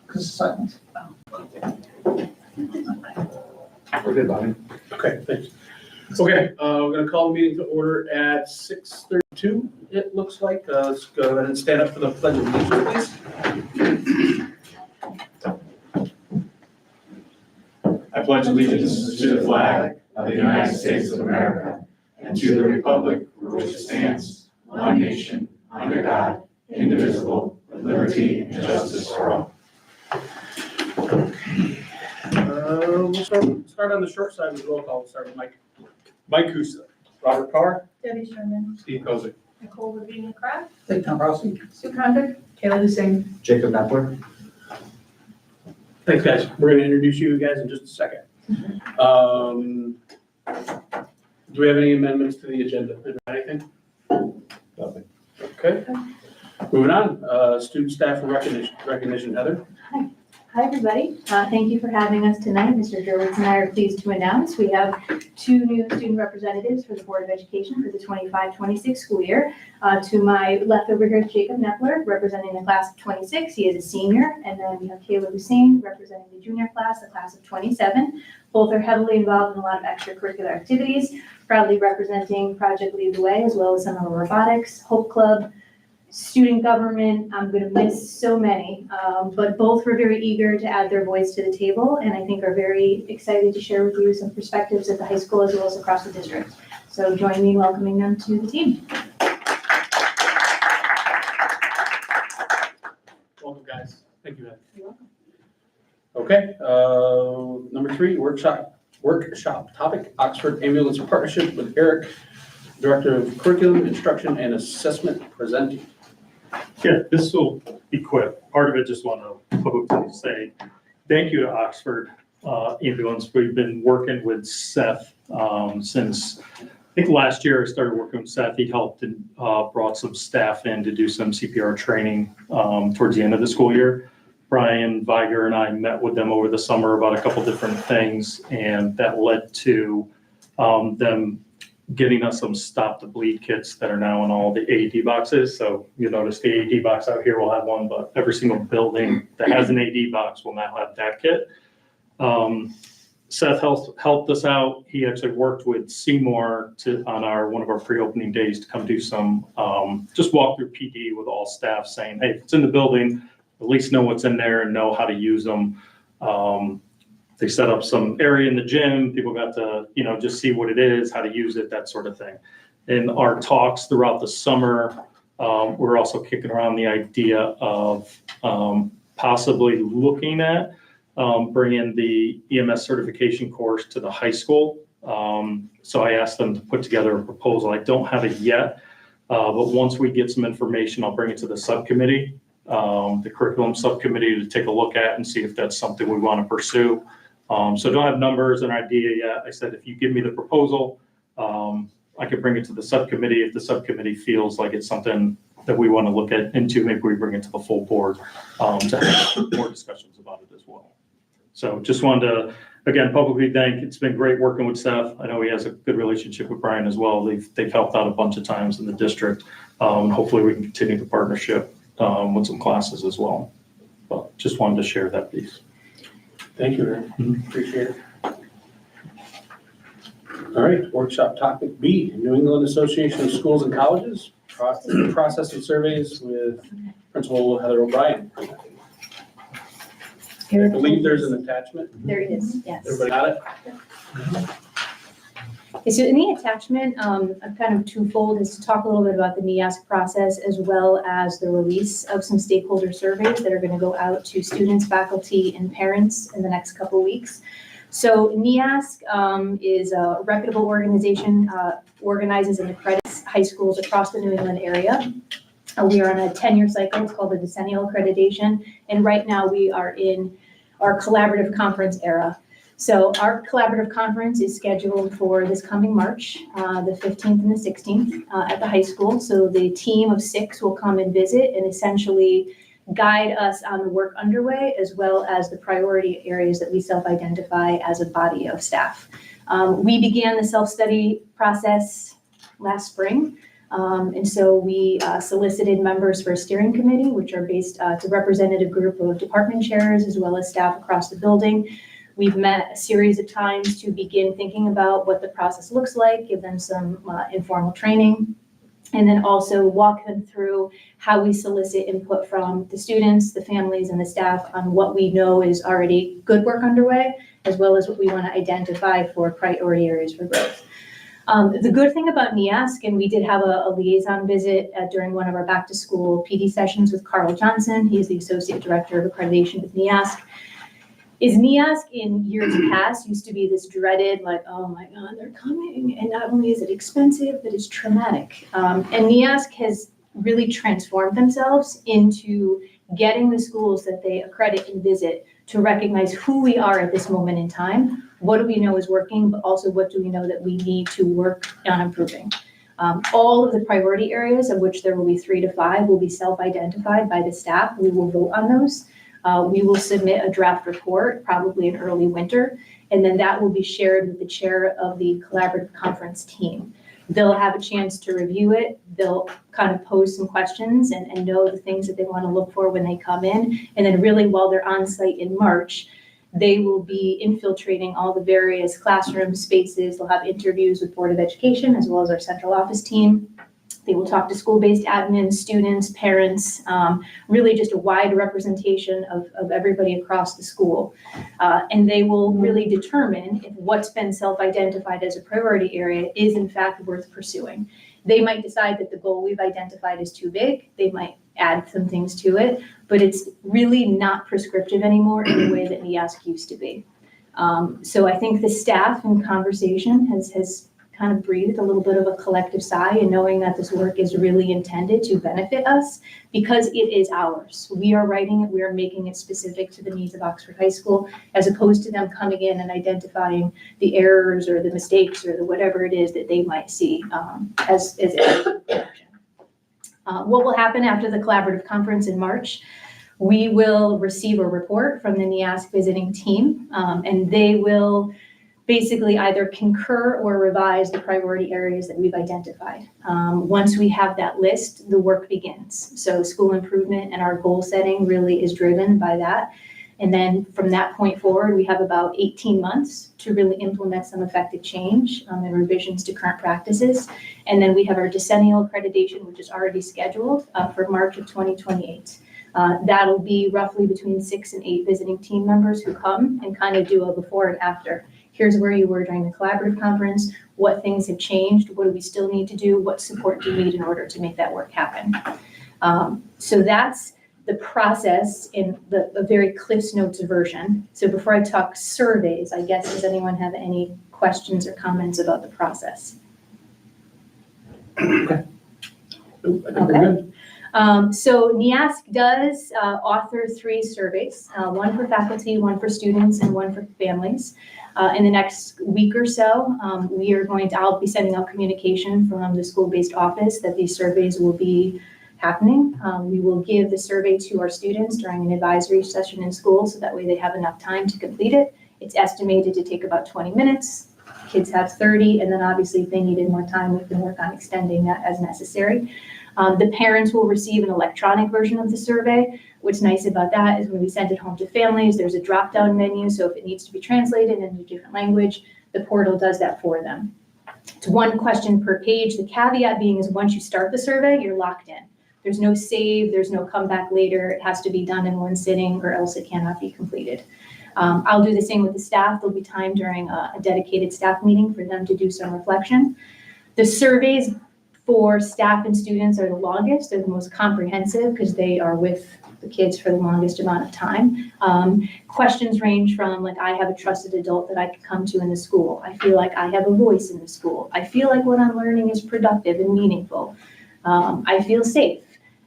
Because silence. We're good, Bonnie. Okay, thanks. Okay, we're gonna call the meeting to order at 6:32, it looks like. Let's go ahead and stand up for the pledge of allegiance, please. I pledge allegiance to the flag of the United States of America and to the republic for which it stands, one nation, under God, indivisible, with liberty and justice for all. We'll start on the short side of the roll call. We'll start with Mike. Mike Kusa, Robert Carr, Debbie Sherman, Steve Kozik. Nicole Ravina-Craft, Tom Rossi. Sue Condit, Kayla Hussein. Jacob Nepler. Thanks, guys. We're gonna introduce you guys in just a second. Do we have any amendments to the agenda? Anything? Nothing. Okay. Moving on, student staff recognition, Heather. Hi, everybody. Thank you for having us tonight. Mr. Jurwitz and I are pleased to announce we have 2 new student representatives for the Board of Education for the 25-26 school year. To my left over here is Jacob Nepler, representing the class of 26. He is a senior. And then we have Kayla Hussein, representing the junior class, the class of 27. Both are heavily involved in a lot of extracurricular activities, proudly representing Project Lead the Way, as well as some of our robotics, Hope Club, student government. I'm going to miss so many, but both were very eager to add their voice to the table, and I think are very excited to share with you some perspectives at the high school as well as across the district. So join me in welcoming them to the team. Welcome, guys. Thank you, Heather. You're welcome. Okay, number 3, workshop topic, Oxford Ambulance Partnership with Eric, Director of Curriculum, Instruction, and Assessment, presenting. Yeah, this will be quick. Part of it, just want to publicly say thank you to Oxford Ambulance. We've been working with Seth since, I think last year I started working with Seth. He helped and brought some staff in to do some CPR training towards the end of the school year. Brian Viger and I met with them over the summer about a couple different things, and that led to them getting us some Stop the Bleed kits that are now in all the AED boxes. So you'll notice the AED box out here will have one, but every single building that has an AED box will now have that kit. Seth helped us out. He actually worked with Seymour on one of our pre-opening days to come do some just walk through PD with all staff, saying, hey, if it's in the building, at least know what's in there and know how to use them. They set up some area in the gym. People got to, just see what it is, how to use it, that sort of thing. In our talks throughout the summer, we're also kicking around the idea of possibly looking at bringing the EMS certification course to the high school. So I asked them to put together a proposal. I don't have it yet, but once we get some information, I'll bring it to the subcommittee, the curriculum subcommittee, to take a look at and see if that's something we want to pursue. So don't have numbers and idea yet. I said, if you give me the proposal, I could bring it to the subcommittee. If the subcommittee feels like it's something that we want to look into, maybe we bring it to the full board to have more discussions about it as well. So just wanted to, again, publicly thank. It's been great working with Seth. I know he has a good relationship with Brian as well. They've helped out a bunch of times in the district. Hopefully we can continue the partnership with some classes as well. But just wanted to share that piece. Thank you, Aaron. Appreciate it. All right, workshop topic B, New England Association of Schools and Colleges, process and surveys with Principal Heather O'Brien. I believe there's an attachment. There it is, yes. Everybody got it? Okay, so in the attachment, kind of twofold, is to talk a little bit about the NEASC process as well as the release of some stakeholder surveys that are going to go out to students, faculty, and parents in the next couple of weeks. So NEASC is a reputable organization, organizes and accredits high schools across the New England area. We are on a 10-year cycle. It's called the decennial accreditation. And right now we are in our collaborative conference era. So our collaborative conference is scheduled for this coming March, the 15th and the 16th at the high school. So the team of 6 will come and visit and essentially guide us on the work underway, as well as the priority areas that we self-identify as a body of staff. We began the self-study process last spring. And so we solicited members for a steering committee, which are it's a representative group of department chairs as well as staff across the building. We've met a series of times to begin thinking about what the process looks like, give them some informal training, and then also walk them through how we solicit input from the students, the families, and the staff on what we know is already good work underway, as well as what we want to identify for priority areas for growth. The good thing about NEASC, and we did have a liaison visit during one of our back to school PD sessions with Carl Johnson, he is the Associate Director of Accreditation with NEASC, is NEASC in years past used to be this dreaded, like, oh my God, they're coming. And not only is it expensive, but it's traumatic. And NEASC has really transformed themselves into getting the schools that they accredit and visit to recognize who we are at this moment in time. What do we know is working, but also what do we know that we need to work on improving? All of the priority areas, of which there will be 3 to 5, will be self-identified by the staff. We will vote on those. We will submit a draft report, probably in early winter, and then that will be shared with the chair of the collaborative conference team. They'll have a chance to review it. They'll kind of pose some questions and know the things that they want to look for when they come in. And then really while they're on site in March, they will be infiltrating all the various classroom spaces. They'll have interviews with Board of Education as well as our central office team. They will talk to school-based admins, students, parents, really just a wide representation of everybody across the school. And they will really determine if what's been self-identified as a priority area is in fact worth pursuing. They might decide that the goal we've identified is too big. They might add some things to it, but it's really not prescriptive anymore in the way that NEASC used to be. So I think the staff in conversation has kind of breathed a little bit of a collective sigh in knowing that this work is really intended to benefit us because it is ours. We are writing it, we are making it specific to the needs of Oxford High School, as opposed to them coming in and identifying the errors or the mistakes or the whatever it is that they might see as errors in production. What will happen after the collaborative conference in March? We will receive a report from the NEASC visiting team, and they will basically either concur or revise the priority areas that we've identified. Once we have that list, the work begins. So school improvement and our goal setting really is driven by that. And then from that point forward, we have about 18 months to really implement some effective change and revisions to current practices. And then we have our decennial accreditation, which is already scheduled for March of 2028. That'll be roughly between 6 and 8 visiting team members who come and kind of do a before and after. Here's where you were during the collaborative conference, what things have changed, what do we still need to do, what support do you need in order to make that work happen. So that's the process in a very Cliff's Notes version. So before I talk surveys, I guess, does anyone have any questions or comments about the process? I think we're good. So NEASC does author 3 surveys, one for faculty, one for students, and one for families. In the next week or so, I'll be sending out communication from the school-based office that these surveys will be happening. We will give the survey to our students during an advisory session in school, so that way they have enough time to complete it. It's estimated to take about 20 minutes. Kids have 30, and then obviously if they needed more time, we can work on extending that as necessary. The parents will receive an electronic version of the survey. What's nice about that is when we send it home to families, there's a drop-down menu, so if it needs to be translated into a different language, the portal does that for them. It's 1 question per page. The caveat being is once you start the survey, you're locked in. There's no save, there's no come back later. It has to be done in one sitting or else it cannot be completed. I'll do the same with the staff. There'll be time during a dedicated staff meeting for them to do some reflection. The surveys for staff and students are the longest. They're the most comprehensive because they are with the kids for the longest amount of time. Questions range from like, I have a trusted adult that I can come to in the school. I feel like I have a voice in the school. I feel like what I'm learning is productive and meaningful. I feel safe.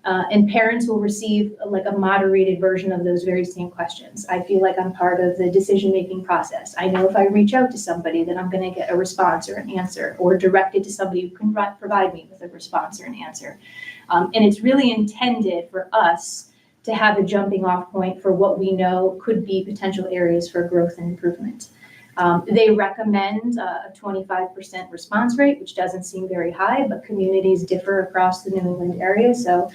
And parents will receive like a moderated version of those very same questions. I feel like I'm part of the decision-making process. I know if I reach out to somebody that I'm going to get a response or an answer, or directed to somebody who can provide me with a response or an answer. And it's really intended for us to have a jumping off point for what we know could be potential areas for growth and improvement. They recommend a 25% response rate, which doesn't seem very high, but communities differ across the New England area, so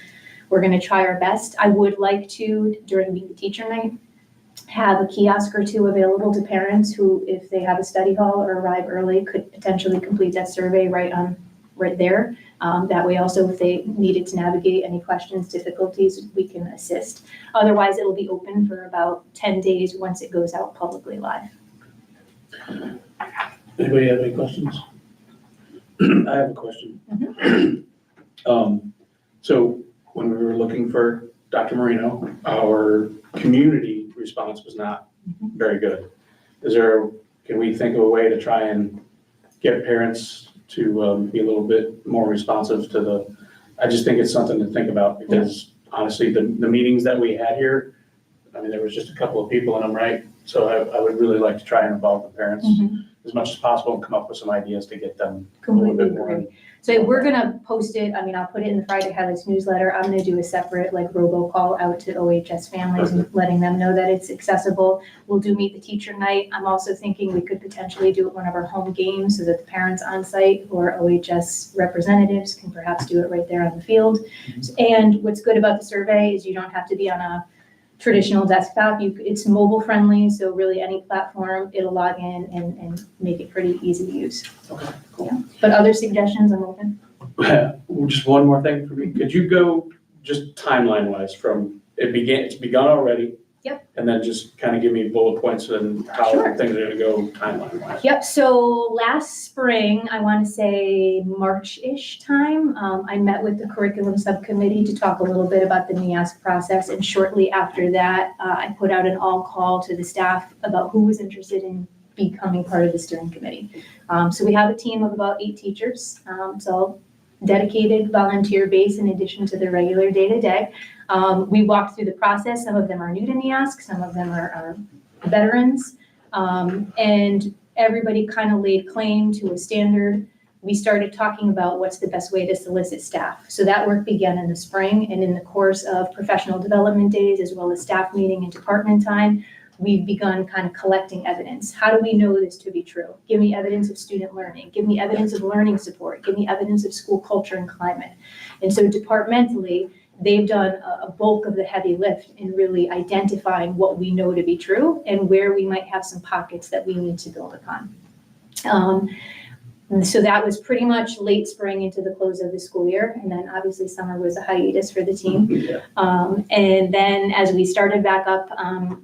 we're going to try our best. I would like to, during Meet the Teacher Night, have a kiosk or two available to parents who, if they have a study hall or arrive early, could potentially complete that survey right there. That way also, if they needed to navigate any questions, difficulties, we can assist. Otherwise, it'll be open for about 10 days once it goes out publicly live. Anybody have any questions? I have a question. So when we were looking for Dr. Marino, our community response was not very good. Can we think of a way to try and get parents to be a little bit more responsive to I just think it's something to think about, because honestly, the meetings that we had here, I mean, there was just a couple of people in them, right? So I would really like to try and involve the parents as much as possible and come up with some ideas to get them a little Completely bit more. agree. So we're gonna post it, I mean, I'll put it in the Friday Highlights newsletter. I'm gonna do a separate like robocall out to OHS families and letting them know that it's accessible. We'll do Meet the Teacher Night. I'm also thinking we could potentially do it one of our home games so that the parents on site or OHS representatives can perhaps do it right there on the field. And what's good about the survey is you don't have to be on a traditional desktop. It's mobile friendly, so really any platform, it'll log in and make it pretty easy to use. Okay, cool. Yeah. But other suggestions, I'm open. Just one more thing for me. Could you go just timeline wise from it's begun already? Yep. And then just kind of give me bullet points and how Sure. things are gonna go timeline wise. Yep, so last spring, I want to say March-ish time, I met with the curriculum subcommittee to talk a little bit about the NEASC process. And shortly after that, I put out an all call to the staff about who was interested in becoming part of the steering committee. So we have a team of about 8 teachers, so dedicated volunteer base in addition to their regular day-to-day. We walked through the process. Some of them are new to NEASC, some of them are veterans. And everybody kind of laid claim to a standard. We started talking about what's the best way to solicit staff. So that work began in the spring, and in the course of professional development days, as well as staff meeting and department time, we've begun kind of collecting evidence. How do we know this to be true? Give me evidence of student learning. Give me evidence of learning support. Give me evidence of school culture and climate. And so departmentally, they've done a bulk of the heavy lift in really identifying what we know to be true and where we might have some pockets that we need to build upon. And so that was pretty much late spring into the close of the school year. And then obviously summer was a hiatus for the team. And then as we started back up,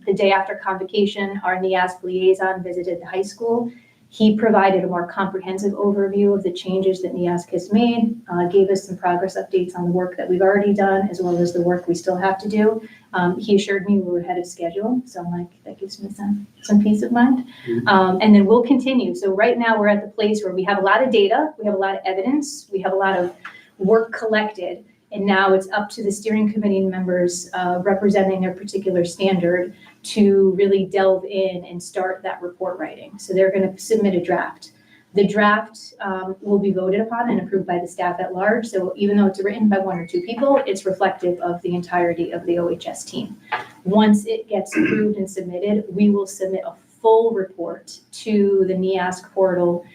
the day after convocation, our NEASC liaison visited the high school. He provided a more comprehensive overview of the changes that NEASC has made, gave us some progress updates on the work that we've already done, as well as the work we still have to do. He assured me we were ahead of schedule, so I'm like, that gives me some peace of mind. And then we'll continue. So right now we're at the place where we have a lot of data, we have a lot of evidence, we have a lot of work collected, and now it's up to the steering committee members representing their particular standard to really delve in and start that report writing. So they're going to submit a draft. The draft will be voted upon and approved by the staff at large. So even though it's written by 1 or 2 people, it's reflective of the entirety of the OHS team. Once it gets approved and submitted, we will submit a full report to the NEASC portal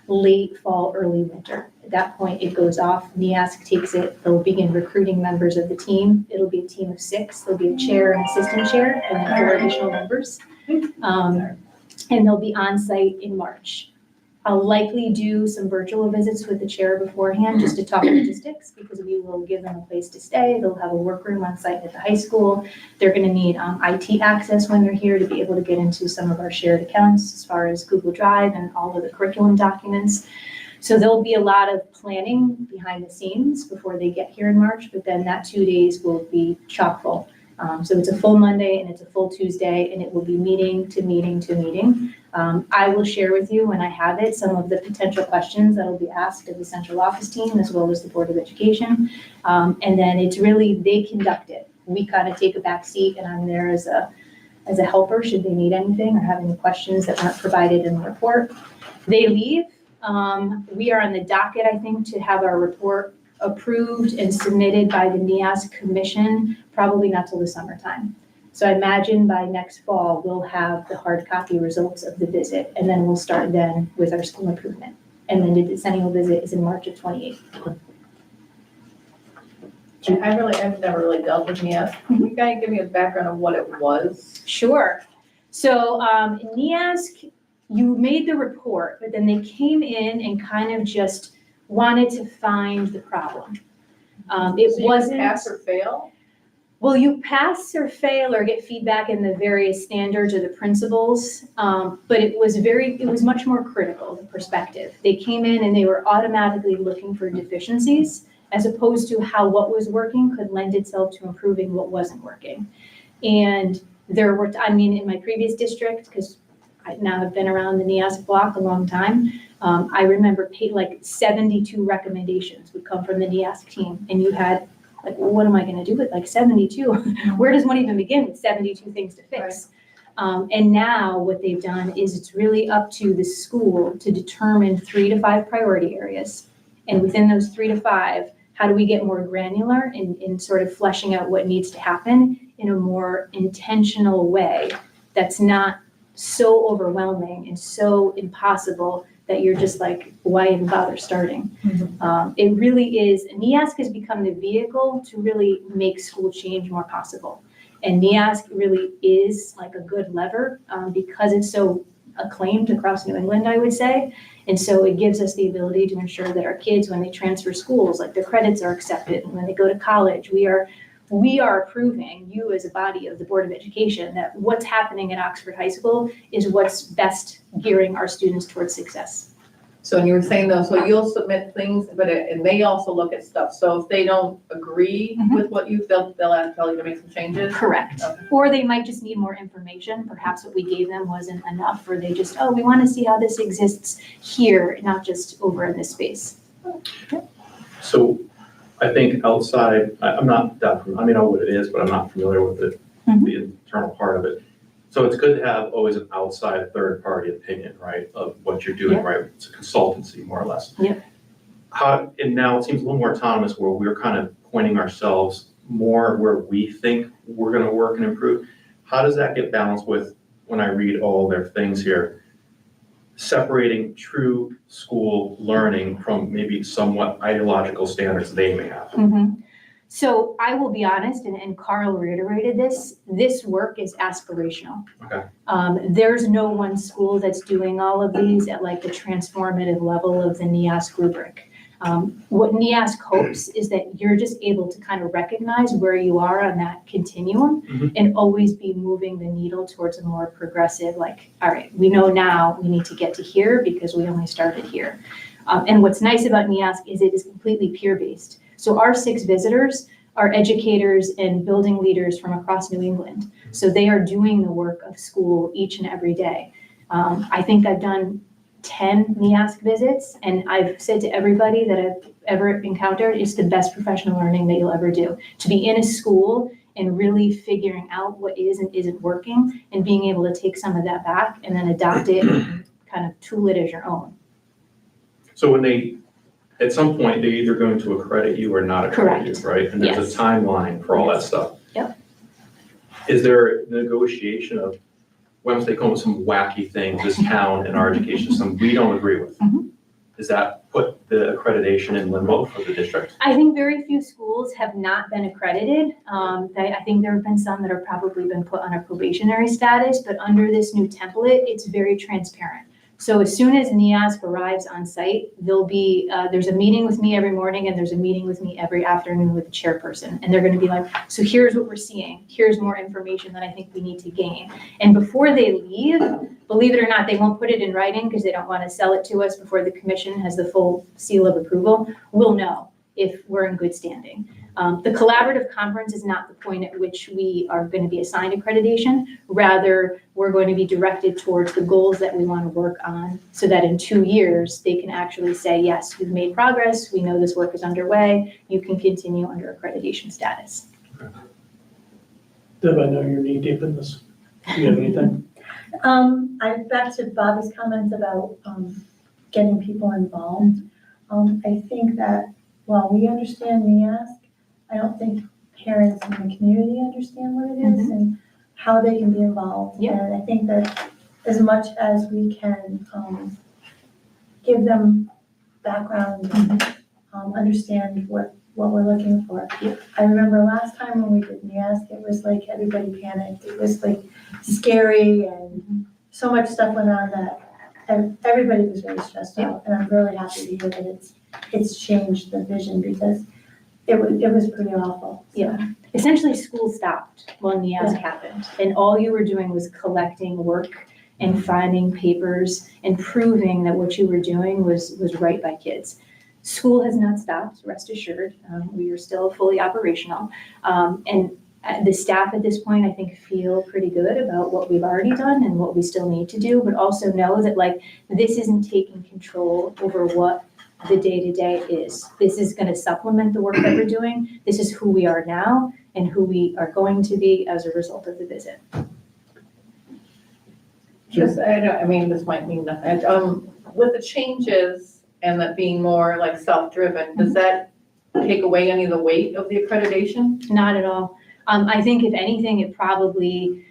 late fall, early winter. At that point, it goes off. NEASC takes it. They'll begin recruiting members of the team. It'll be a team of 6. There'll be a chair and assistant chair, and then 4 additional members. And they'll be on site in March. I'll likely do some virtual visits with the chair beforehand just to talk logistics, because we will give them a place to stay. They'll have a workroom on site at the high school. They're going to need IT access when they're here to be able to get into some of our shared accounts as far as Google Drive and all of the curriculum documents. So there'll be a lot of planning behind the scenes before they get here in March, but then that 2 days will be chock full. So it's a full Monday and it's a full Tuesday, and it will be meeting to meeting to meeting. I will share with you when I have it some of the potential questions that will be asked of the central office team as well as the Board of Education. And then it's really, they conduct it. We kind of take a back seat, and I'm there as a helper should they need anything or have any questions that weren't provided in the report. They leave. We are on the docket, I think, to have our report approved and submitted by the NEASC Commission, probably not till the summertime. So I imagine by next fall, we'll have the hard copy results of the visit, and then we'll start then with our school improvement. And then the decennial visit is in March of '28. I've never really dealt with NIASC. Can you kind of give me a background of what it was? Sure. So NIASC, you made the report, but then they came in and kind of just wanted to find the problem. It So you wasn't. pass or fail? Well, you pass or fail or get feedback in the various standards or the principles, but it was much more critical, the perspective. They came in and they were automatically looking for deficiencies as opposed to how what was working could lend itself to improving what wasn't working. And in my previous district, because I now have been around the NIASC block a long time, I remember 72 recommendations would come from the NIASC team, and you had what am I going to do with 72? Where does one even begin with 72 things to fix? And now what they've done is it's really up to the school to determine 3 to 5 priority areas. And within those 3 to 5, how do we get more granular in sort of fleshing out what needs to happen in a more intentional way that's not so overwhelming and so impossible that you're just like, why even bother starting? It really is, NIASC has become the vehicle to really make school change more possible. And NIASC really is like a good lever because it's so acclaimed across New England, I would say. And so it gives us the ability to ensure that our kids, when they transfer schools, like their credits are accepted. And when they go to college, we are approving, you as a body of the Board of Education, that what's happening at Oxford High School is what's best gearing our students towards success. So, and you were saying though, so you'll submit things, and they also look at stuff. So if they don't agree with what they'll tell you to make some changes? Correct. Okay. Or they might just need more information. Perhaps what we gave them wasn't enough, or they just, we want to see how this exists here, not just over in this space. So I think outside, I'm not that, I know what it is, but I'm not familiar with the internal part of it. So it's good to have always an outside third-party opinion, right, of what you're doing, Yep. right? It's a consultancy, more or less. Yep. And now it seems a little more autonomous where we're kind of pointing ourselves more where we think we're going to work and improve. How does that get balanced with, when I read all their things here, separating true school learning from maybe somewhat ideological standards they may have? So I will be honest, and Carl reiterated this work is aspirational. Okay. There's no one school that's doing all of these at like the transformative level of the NIASC rubric. What NIASC hopes is that you're just able to kind of recognize where you are on that continuum and always be moving the needle towards a more progressive, like, all right, we know now we need to get to here because we only started here. And what's nice about NIASC is it is completely peer-based. So our 6 visitors are educators and building leaders from across New England. So they are doing the work of school each and every day. I think I've done 10 NIASC visits, and I've said to everybody that I've ever encountered, it's the best professional learning that you'll ever do. To be in a school and really figuring out what is and isn't working and being able to take some of that back and then adopt it and kind of tool it as your own. So when at some point, they're either going to accredit you or not accredit you, right? And there's Yes. a timeline for all that stuff. Yep. Is there a negotiation of, once they come with some wacky things, this town and our education system, we don't agree with? Does that put the accreditation in limbo for the district? I think very few schools have not been accredited. I think there have been some that have probably been put on a probationary status, but under this new template, it's very transparent. So as soon as NIASC arrives on site, there's a meeting with me every morning and there's a meeting with me every afternoon with the chairperson. And they're going to be like, so here's what we're seeing. Here's more information that I think we need to gain. And before they leave, believe it or not, they won't put it in writing because they don't want to sell it to us before the commission has the full seal of approval. We'll know if we're in good standing. The collaborative conference is not the point at which we are going to be assigned accreditation. Rather, we're going to be directed towards the goals that we want to work on so that in 2 years, they can actually say, yes, we've made progress. We know this work is underway. You can continue under accreditation status. Deb, I know you're knee deep in this. Do you have anything? Back to Bobby's comments about getting people involved. I think that while we understand NIASC, I don't think parents in the community understand what it is. And how they can be involved. Yeah. And I think that as much as we can, give them background and, understand what we're looking for. I remember last time when we did NEASC, it was like everybody panicked. It was like scary and so much stuff went on that and everybody was very stressed out. And I'm really happy to hear that it's changed the vision because it was pretty awful. So, Yeah. Essentially, school stopped when the NEASC happened, and all you were doing was collecting work and finding papers and proving that what you were doing was right by kids. School has not stopped, rest assured. We are still fully operational. And the staff at this point, I think, feel pretty good about what we've already done and what we still need to do, but also know that like this isn't taking control over what the day-to-day is. This is going to supplement the work that we're doing. This is who we are now and who we are going to be as a result of the visit. Just, I mean, this might mean nothing, with the changes and that being more like self-driven, does that take away any of the weight of the accreditation? Not at all. I think if anything, it probably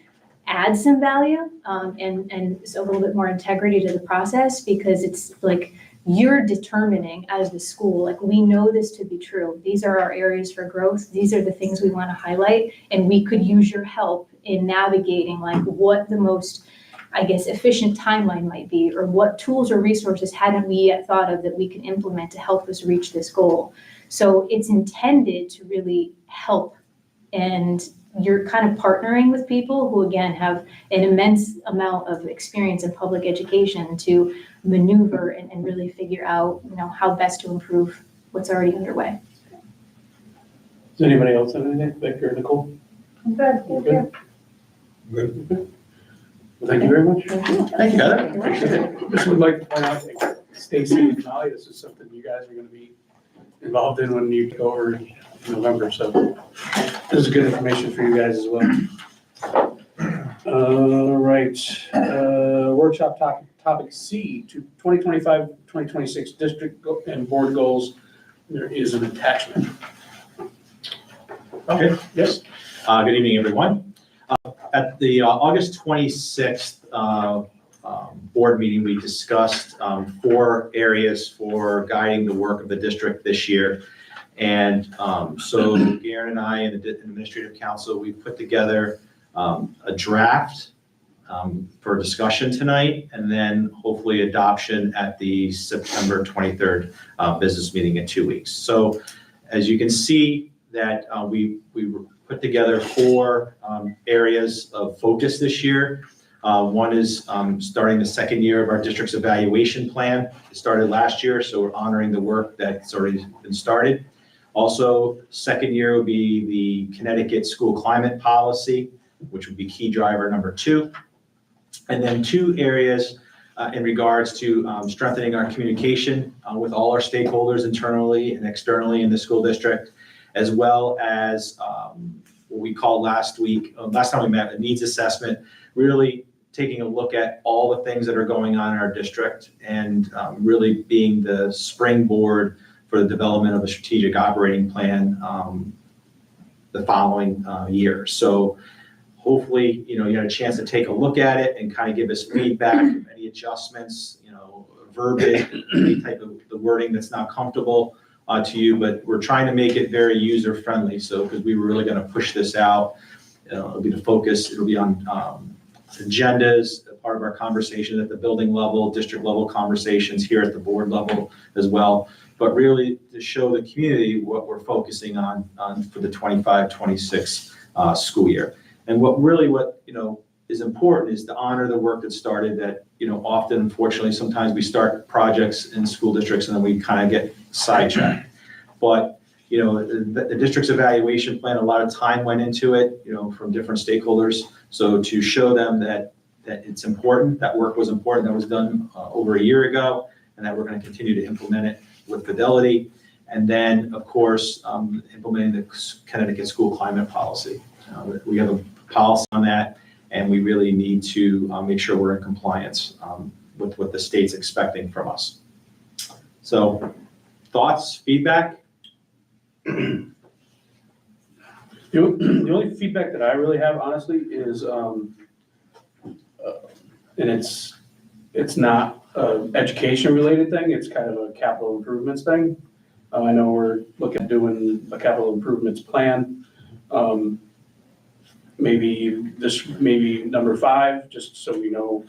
adds some value, and a little bit more integrity to the process because it's like you're determining as the school, like we know this to be true. These are our areas for growth. These are the things we want to highlight, and we could use your help in navigating like what the most, I guess, efficient timeline might be, or what tools or resources hadn't we yet thought of that we can implement to help us reach this goal. So it's intended to really help, and you're kind of partnering with people who, again, have an immense amount of experience in public education to maneuver and really figure out, how best to improve what's already underway. Does anybody else have anything? Victor, Nicole? I'm good, thank you. Good. Well, thank you very much. Thank you, Heather. Appreciate it. Just would like to point out, Stacy and Molly, this is something you guys are gonna be involved in when you go over in November, so this is good information for you guys as well. All right, workshop topic C, 2025-2026 district and board goals. There is an attachment. Okay. Yes? Good evening, everyone. At the August 26th board meeting, we discussed 4 areas for guiding the work of the district this year. And so Garen and I and the administrative council, we put together a draft for discussion tonight, and then hopefully adoption at the September 23rd business meeting in 2 weeks. So as you can see that we put together 4 areas of focus this year. One is starting the second year of our district's evaluation plan. It started last year, so we're honoring the work that's already been started. Also, second year will be the Connecticut School Climate Policy, which would be key driver number 2. And then 2 areas in regards to strengthening our communication with all our stakeholders internally and externally in the school district, as well as what we called last time we met, a needs assessment, really taking a look at all the things that are going on in our district and really being the springboard for the development of a strategic operating plan the following year. So hopefully, you had a chance to take a look at it and kind of give us feedback, any adjustments, verbiage, any type of the wording that's not comfortable to you, but we're trying to make it very user-friendly. So, because we were really going to push this out, it'll be the focus, it'll be on agendas, part of our conversation at the building level, district level conversations here at the board level as well, but really to show the community what we're focusing on for the 25-26 school year. And what is important is to honor the work that started that, often, unfortunately, sometimes we start projects in school districts and then we kind of get sidetracked. But, the district's evaluation plan, a lot of time went into it, from different stakeholders. So to show them that it's important, that work was important, that was done over a year ago, and that we're going to continue to implement it with fidelity. And then, of course, implementing the Connecticut School Climate Policy. We have a policy on that, and we really need to make sure we're in compliance with what the state's expecting from us. So, thoughts, feedback? Yeah, The only feedback that I really have honestly is, and it's not a education related thing, it's kind of a capital improvements thing. I know we're looking at doing a capital improvements plan. Maybe number 5, just so we know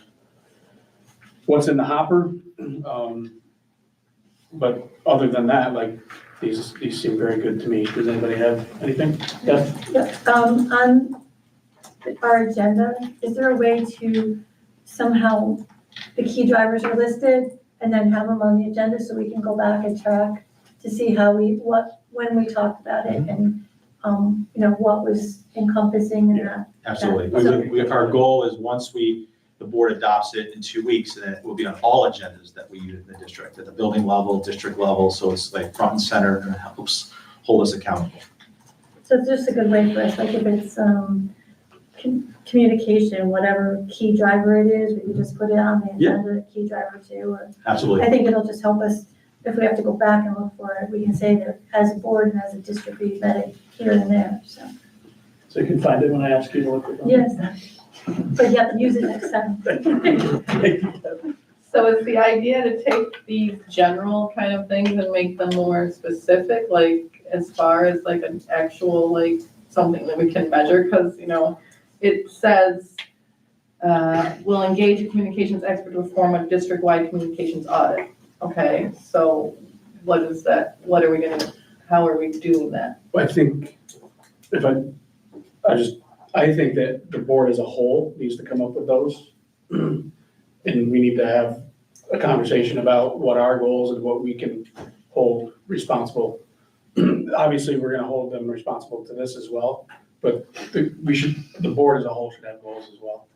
what's in the hopper. But other than that, like, these seem very good to me. Does anybody have anything? Yeah. On our agenda, is there a way to somehow, the key drivers are listed and then have them on the agenda so we can go back and track to see how when we talked about it and, what was encompassing in that? Absolutely. Our goal is once the board adopts it in 2 weeks, then it will be on all agendas that we use in the district, at the building level, district level, so it's like front and center and it helps hold us accountable. So it's just a good way for us, like if it's communication, whatever key driver it is, we can just put it on the agenda, key driver 2, or Absolutely. I think it'll just help us, if we have to go back and look for it, we can say that as a board and as a district, we met it here and there, so. So you can find it when I ask you to look at them. Yes, but you have to use it next time. So is the idea to take these general kind of things and make them more specific, like as far as like an actual, like something that we can measure? Because, it says, will engage a communications expert to perform a district-wide communications audit. Okay, so what is that? How are we doing that? I think I think that the board as a whole needs to come up with those. And we need to have a conversation about what our goals and what we can hold responsible. Obviously, we're gonna hold them responsible to this as well, but the board as a whole should have goals as well.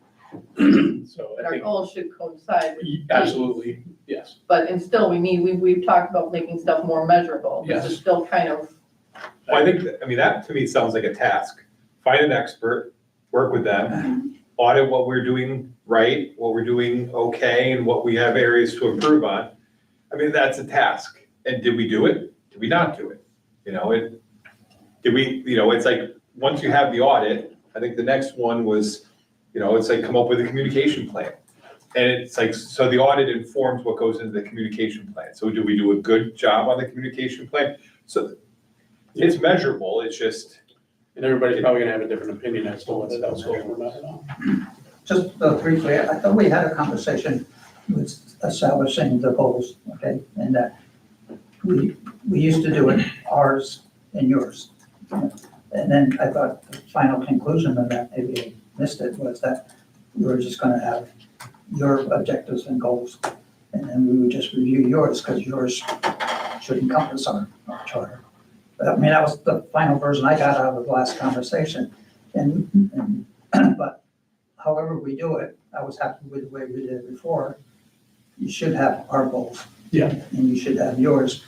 So But I our think, goals should coincide. absolutely, yes. We've talked about making stuff more measurable. This is Yes. still kind of, Well, I think, that to me sounds like a task. Find an expert, work with them, audit what we're doing right, what we're doing okay, and what we have areas to improve on. That's a task. And did we do it? Did we not do it? It's like, once you have the audit, I think the next one was, it's like come up with a communication plan. And it's like, so the audit informs what goes into the communication plan. So do we do a good job on the communication plan? So it's measurable, it's just. And everybody's probably gonna have a different opinion as to whether that's what we're not at all. Just briefly, I thought we had a conversation with establishing the goals, okay? And that we used to do it, ours and yours. And then I thought the final conclusion of that, maybe I missed it, was that we were just gonna have your objectives and goals. And then we would just review yours, because yours should encompass our charter. But that was the final version I got out of the last conversation. But however we do it, I was happy with the way we did it before. You should have our goals. Yeah. And you should have yours,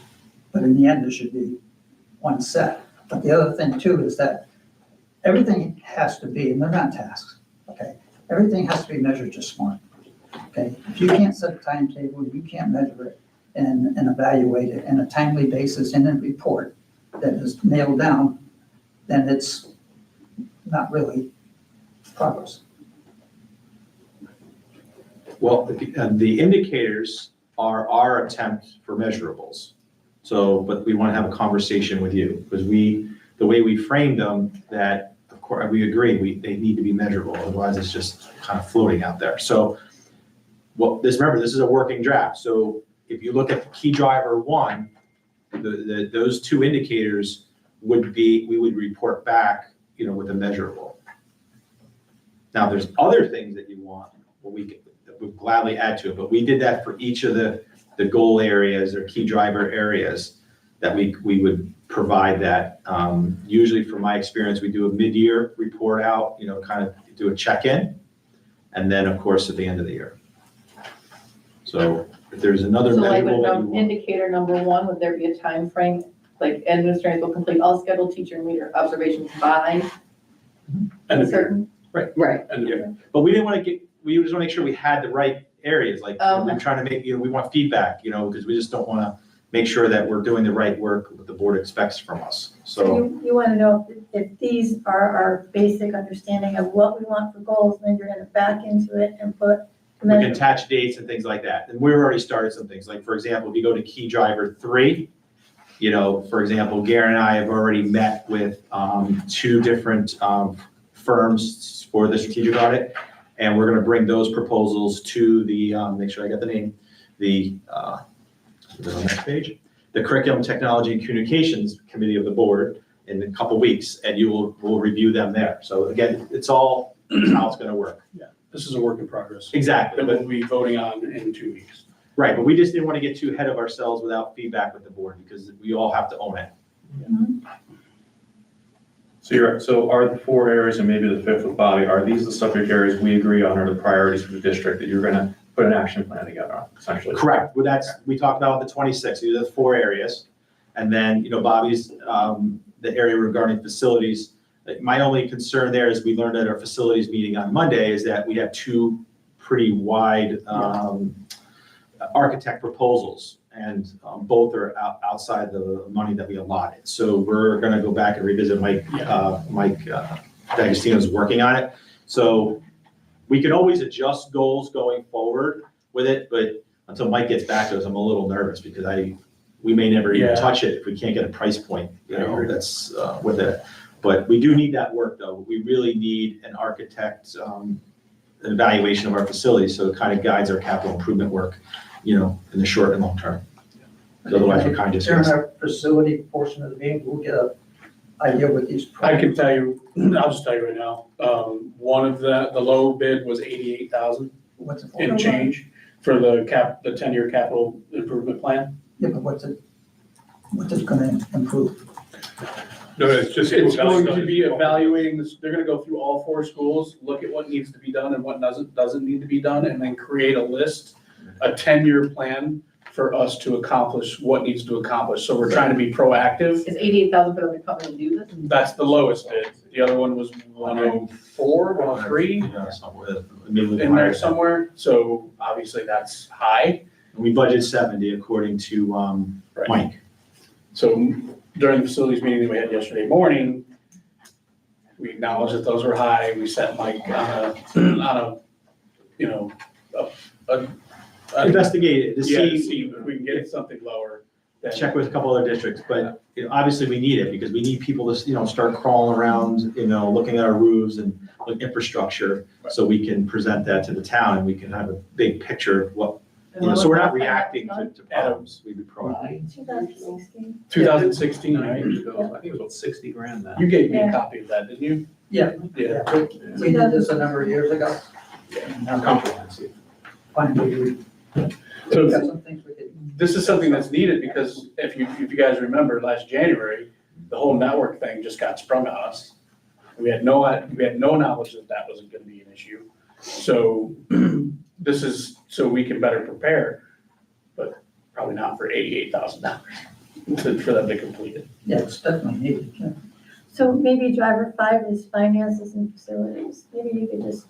but in the end, there should be one set. But the other thing too is that everything has to be, and they're not tasks, okay? Everything has to be measured just smart, okay? If you can't set a timetable, you can't measure it and evaluate it in a timely basis in a report that is nailed down, then it's not really progress. Well, the indicators are our attempt for measurables. So, but we want to have a conversation with you, because the way we framed them, that, of course, we agree, they need to be measurable, otherwise it's just kind of floating out there. So, remember, this is a working draft. So if you look at the key driver 1, those 2 indicators we would report back, with a measurable. Now, there's other things that you want, that we'd gladly add to it, but we did that for each of the goal areas or key driver areas that we would provide that. Usually, from my experience, we do a mid-year report out, kind of do a check-in, and then, of course, at the end of the year. So if there's another so like measurable that you with want. indicator number 1, would there be a time frame? Like administrators will complete all scheduled teacher and leader observations by a certain? Right. And But we didn't want to we just want to make sure we had the right areas, like we're trying to make, we want feedback, because we just don't want to make sure that we're doing the right work that the board expects from us. So So, you want to know if these are our basic understanding of what we want for goals, then you're gonna back into it and put we can measure. attach dates and things like that. And we've already started some things, like, for example, if you go to Key Driver 3, you know, for example, Garen and I have already met with 2 different firms for the strategic audit, and we're gonna bring those proposals to the, make sure I got the name, the, is it on the next page? The Curriculum, Technology, and Communications Committee of the board in a couple weeks, and we'll review them there. So again, it's all how it's gonna work. This is a work in progress. Exactly, That but we'll be voting on in 2 weeks. right, but we just didn't want to get too ahead of ourselves without feedback with the board, because we all have to own it. So are the 4 areas and maybe the 5th with Bobby, are these the subject areas we agree on are the priorities for the district that you're gonna put an action plan together on, essentially? Correct, well, we talked about the 26, these are the 4 areas. And then, you know, Bobby's, the area regarding facilities. My only concern there, is we learned at our facilities meeting on Monday, is that we have 2 pretty wide architect proposals, and both are outside the money that we allotted. So we're gonna go back and revisit. Mike D'Agostino's working on it. So we can always adjust goals going forward with it, but until Mike gets back to us, I'm a little nervous, because we may never even Yeah. touch it if we can't get a price point, you I know, agree. that's with it. But we do need that work, though. We really need an architect, an evaluation of our facilities, so it kind of guides our capital improvement work, you know, in the short and long term. 'Cause otherwise, we're kind of just. During our facility portion of the meeting, we'll get an idea what these. I can tell you, I'll just tell you right now, one of the low bid was 88,000 What's it for? and change for the 10-year capital improvement plan. Yeah, but what's it gonna improve? No, it's going to be evaluating this, they're gonna go through all 4 schools, look at what needs to be done and what doesn't need to be done, and then create a list, a 10-year plan for us to accomplish what needs to accomplish. So we're trying to be proactive. Is 88,000 for them to come in and do this? That's the lowest bid. The other one was 104, 103, Yeah, somewhere, maybe in there somewhere. So obviously that's high. We budgeted 70 according to Right. Mike. So during the facilities meeting that we had yesterday morning, we acknowledged that those were high. We set Mike on a, you know, a Investigate it to yeah, to see, see if we can get something lower. than- check with a couple other districts, but you know, obviously we need it, because we need people to, you know, start crawling around, you know, looking at our roofs and like infrastructure, so we can present that to the town, and we can have a big picture of what, you know, so we're not reacting to problems, we'd be proactive. 2016. 2016, right? I think it was about 60 grand then. You gave me a Yeah. copy of that, didn't you? Yeah. Yeah. We did this a number of years ago. Now, Comprehensive. finally, So we got some things we did. this is something that's needed, because if you guys remember last January, the whole network thing just got sprung on us. We had no knowledge that that wasn't gonna be an issue. So this is so we can better prepare, but probably not for $88,000 for them to complete it. Yeah, it's definitely needed, yeah. So maybe driver 5 is finances and facilities. Maybe you could just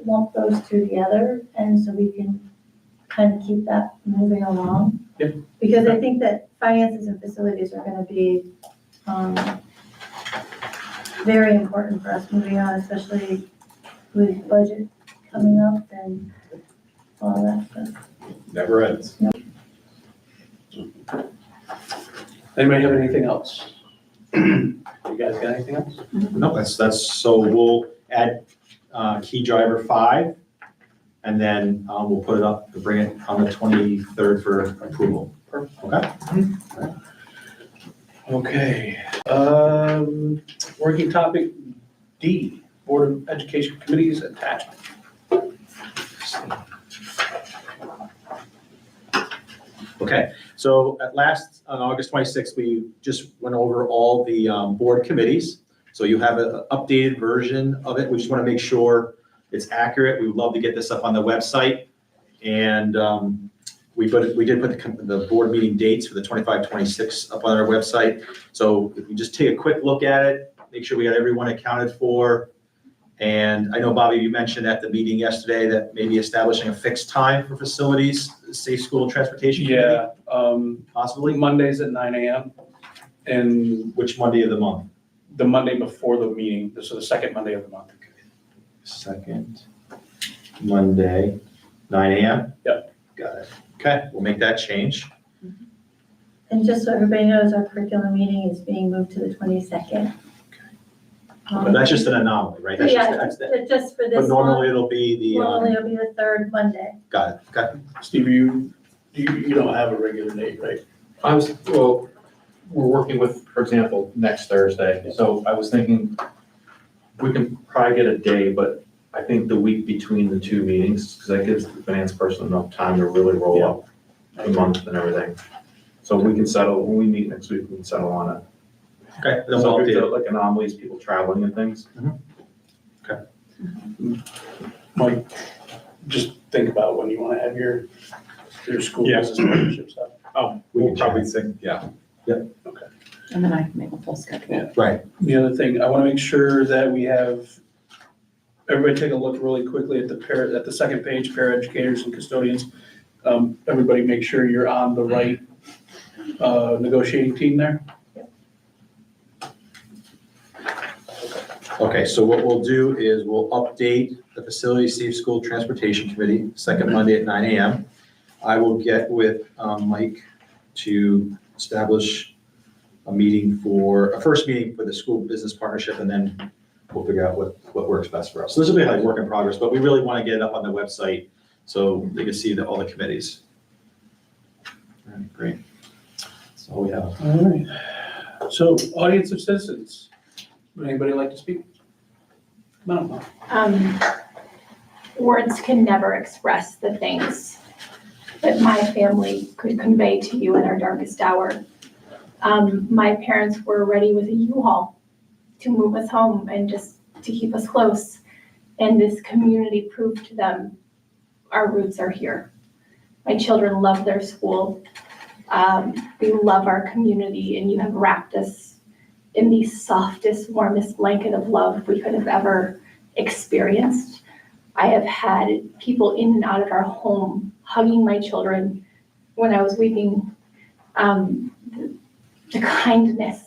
lump those 2 together, and so we can kind of keep that moving along. Yeah. Because I think that finances and facilities are gonna be, very important for us moving on, especially with budget coming up and all that stuff. Never ends. Anybody have anything else? You guys got anything else? No, so we'll add key driver 5, and then we'll put it up, bring it on the 23rd for approval. Okay? Okay, working topic D, Board of Education Committees attachment. Okay, so at last, on August 26th, we just went over all the board committees. So you have an updated version of it. We just want to make sure it's accurate. We would love to get this up on the website. And we did put the board meeting dates for the 25-26 up on our website. So if you just take a quick look at it, make sure we got everyone accounted for. And I know, Bobby, you mentioned at the meeting yesterday that maybe establishing a fixed time for facilities, safe school and transportation committee, Yeah, possibly? Mondays at 9 AM. And Which Monday of the month? the Monday before the meeting, so the second Monday of the month. Second Monday, 9 AM? Yep. Got it. Okay, we'll make that change. And just so everybody knows, our curriculum meeting is being moved to the 22nd. But that's just an anomaly, right? That's Yeah, just, just for but this normally month, it'll be the, normally it'll be the third Monday. got it, got it. Steve, you don't have a regular date, right? Well, we're working with, for example, next Thursday, so I was thinking we can probably get a day, but I think the week between the two meetings, because that gives the finance person enough time to really roll up the month and everything. So we can settle, when we meet next week, we can settle on it. Okay, then we'll Subject update to it. like anomalies, people traveling and things. Mike, just think about when you want to have your school Yeah. business partnership stuff. Oh, We'll probably think, yeah. And then I can make a full schedule. Right, The other thing, I want to make sure that we have, everybody take a look really quickly at the second page, paraeducators and custodians. Everybody make sure you're on the right negotiating team there. okay, so what we'll do is we'll update the Facility Safe School Transportation Committee, second Monday at 9 AM. I will get with Mike to establish a first meeting for the school business partnership, and then we'll figure out what works best for us. So this will be like work in progress, but we really want to get it up on the website so they can see all the committees. All right, great. That's all we have. All right. So, audience of citizens, would anybody like to speak? No. Words can never express the things that my family could convey to you in our darkest hour. My parents were ready with a U-Haul to move us home and just to keep us close. And this community proved to them our roots are here. My children love their school. We love our community, and you have wrapped us in the softest, warmest blanket of love we could have ever experienced. I have had people in and out of our home hugging my children when I was weeping. The kindness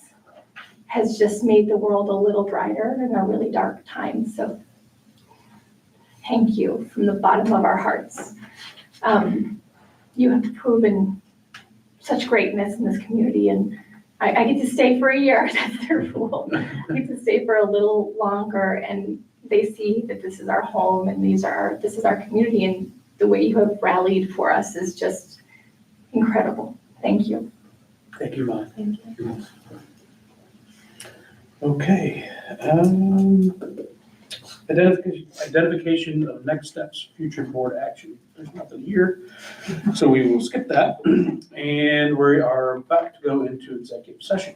has just made the world a little brighter in a really dark time. So thank you from the bottom of our hearts. You have proven such greatness in this community, and I get to stay for a year. That's their rule. I get to stay for a little longer, and they see that this is our home and this is our community, and the way you have rallied for us is just incredible. Thank you. Thank you, Mike. Thank you. Okay. Identification of next steps, future board action. There's nothing here, so we will skip that. And we are about to go into executive session.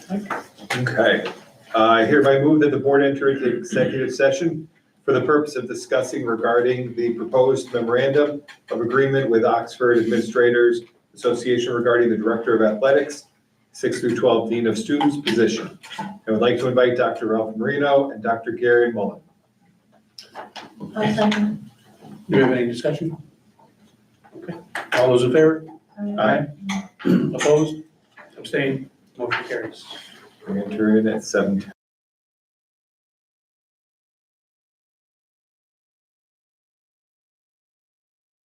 Mike? Okay. I hereby move that the board enter into executive session for the purpose of discussing regarding the proposed memorandum of agreement with Oxford Administrators Association regarding the Director of Athletics, 6 through 12 Dean of Students position. I would like to invite Dr. Ralph Marino and Dr. Gary Mullen. I'll second. Do we have any discussion? Okay. All those in favor? Aye. Opposed? Abstained? Motion carries. We enter in at 7:10.